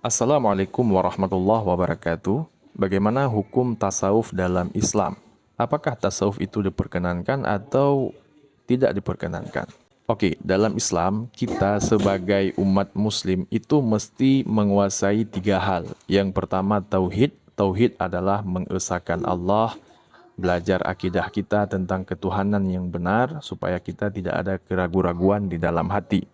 Assalamualaikum warahmatullahi wabarakatuh. Bagaimana hukum tasawuf dalam Islam? Apakah tasawuf itu diperkenankan atau tidak diperkenankan? Oke, dalam Islam, kita sebagai umat muslim itu mesti menguasai tiga hal. Yang pertama, tauhid. Tauhid adalah mengesahkan Allah, belajar akidah kita tentang ketuhanan yang benar, supaya kita tidak ada keraguan-raguan di dalam hati.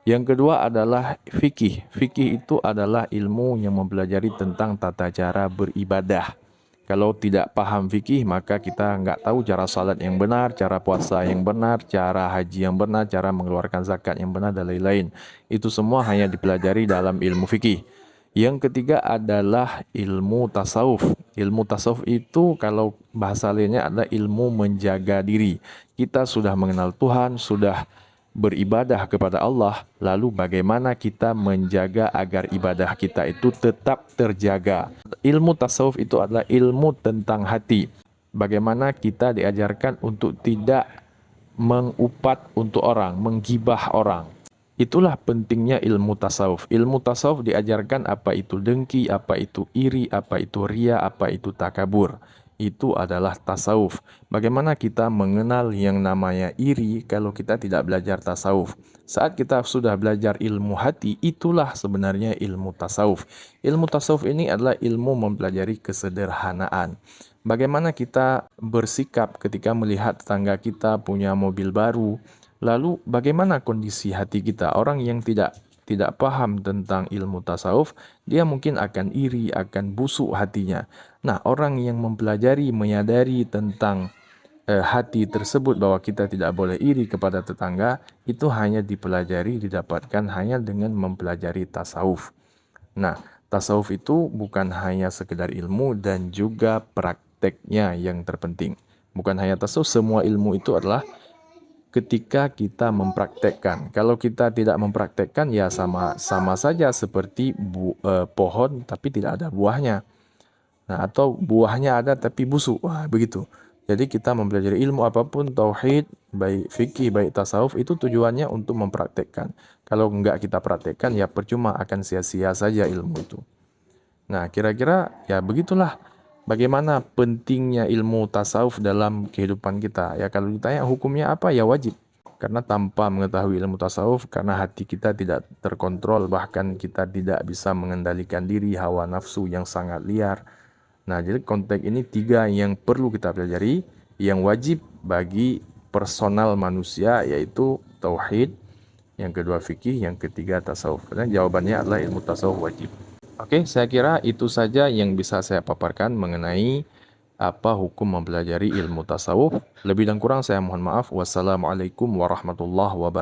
Yang kedua adalah fikih. Fikih itu adalah ilmu yang mempelajari tentang tata cara beribadah. Kalau tidak paham fikih, maka kita nggak tahu cara salat yang benar, cara puasa yang benar, cara haji yang benar, cara mengeluarkan zakat yang benar, dan lain-lain. Itu semua hanya dipelajari dalam ilmu fikih. Yang ketiga adalah ilmu tasawuf. Ilmu tasawuf itu kalau bahasa lainnya adalah ilmu menjaga diri. Kita sudah mengenal Tuhan, sudah beribadah kepada Allah, lalu bagaimana kita menjaga agar ibadah kita itu tetap terjaga. Ilmu tasawuf itu adalah ilmu tentang hati. Bagaimana kita diajarkan untuk tidak mengupat untuk orang, menggibah orang. Itulah pentingnya ilmu tasawuf. Ilmu tasawuf diajarkan apa itu dengki, apa itu iri, apa itu ria, apa itu takabur. Itu adalah tasawuf. Bagaimana kita mengenal yang namanya iri kalau kita tidak belajar tasawuf? Saat kita sudah belajar ilmu hati, itulah sebenarnya ilmu tasawuf. Ilmu tasawuf ini adalah ilmu mempelajari kesederhanaan. Bagaimana kita bersikap ketika melihat tetangga kita punya mobil baru, lalu bagaimana kondisi hati kita? Orang yang tidak paham tentang ilmu tasawuf, dia mungkin akan iri, akan busuk hatinya. Nah, orang yang mempelajari, menyadari tentang hati tersebut bahwa kita tidak boleh iri kepada tetangga, itu hanya dipelajari, didapatkan hanya dengan mempelajari tasawuf. Nah, tasawuf itu bukan hanya sekedar ilmu dan juga prakteknya yang terpenting. Bukan hanya tasawuf, semua ilmu itu adalah ketika kita mempraktekkan. Kalau kita tidak mempraktekkan, ya sama saja seperti pohon tapi tidak ada buahnya. Nah, atau buahnya ada tapi busuk. Wah, begitu. Jadi kita mempelajari ilmu apapun, tauhid, baik fikih, baik tasawuf, itu tujuannya untuk mempraktekkan. Kalau enggak kita praktekkan, ya percuma, akan sia-sia saja ilmu itu. Nah, kira-kira ya begitulah bagaimana pentingnya ilmu tasawuf dalam kehidupan kita. Ya kalau ditanya hukumnya apa, ya wajib. Karena tanpa mengetahui ilmu tasawuf, karena hati kita tidak terkontrol, bahkan kita tidak bisa mengendalikan diri, hawa nafsu yang sangat liar. Nah, jadi konteks ini tiga yang perlu kita pelajari, yang wajib bagi personal manusia, yaitu tauhid, yang kedua fikih, yang ketiga tasawuf. Dan jawabannya adalah ilmu tasawuf wajib. Oke, saya kira itu saja yang bisa saya paparkan mengenai apa hukum mempelajari ilmu tasawuf. Lebih dan kurang saya mohon maaf. Wassalamualaikum warahmatullahi wabarakatuh.